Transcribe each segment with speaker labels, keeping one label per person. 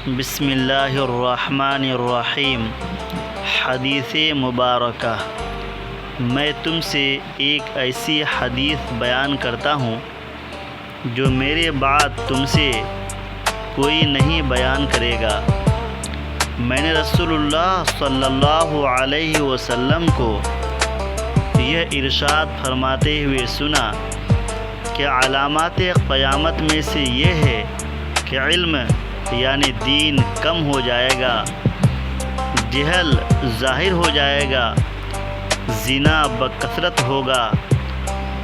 Speaker 1: بسم اللہ الرحمن الرحیم۔ حدیث مبارکہ۔ میں تم سے ایک ایسی حدیث بیان کرتا ہوں جو میرے بعد تم سے کوئی نہیں بیان کرے گا۔ میں نے رسول اللہ صلی اللہ علیہ وسلم کو یہ ارشاد فرماتے ہوئے سنا کہ علامات قیامت میں سے یہ ہے کہ علم یعنی دین کم ہو جائے گا، جہل ظاہر ہو جائے گا، زنا بکثرت ہوگا،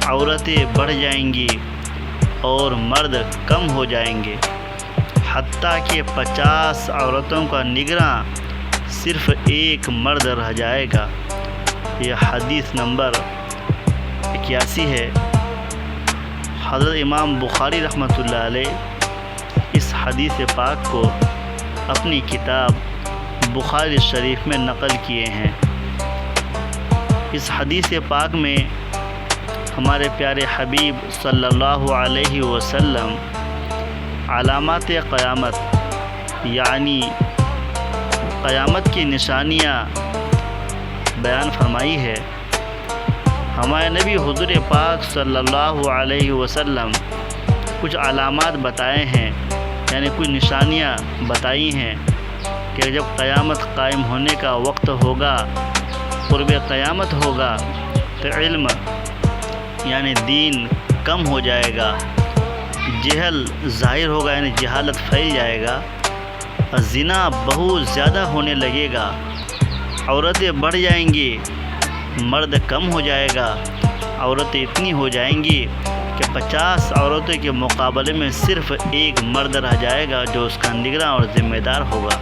Speaker 1: عورتیں بڑھ جائیں گی اور مرد کم ہو جائیں گے، حتیٰ کہ 50 عورتوں کا نگراں صرف ایک مرد رہ جائے گا۔ یہ حدیث نمبر 81 ہے۔ حضرت امام بخاری رحمۃ اللہ علیہ اس حدیث پاک کو اپنی کتاب بخاری شریف میں نقل کیے ہیں۔ اس حدیث پاک میں ہمارے پیارے حبیب صلی اللہ علیہ وسلم علامات قیامت یعنی قیامت کی نشانیاں بیان فرمائی ہے۔ ہمارے نبی حضور پاک صلی اللہ علیہ وسلم کچھ علامات بتائے ہیں، یعنی کچھ نشانیاں بتائی ہیں کہ جب قیامت قائم ہونے کا وقت ہوگا، قرب قیامت ہوگا، تو علم یعنی دین کم ہو جائے گا، جہل ظاہر ہوگا یعنی جہالت پھیل جائے گا، زنا بہت زیادہ ہونے لگے گا، عورتیں بڑھ جائیں گی، مرد کم ہو جائے گا، عورتیں اتنی ہو جائیں گی کہ 50 عورتوں کے مقابلے میں صرف ایک مرد رہ جائے گا جو اس کا نگراں اور ذمہ دار ہوگا۔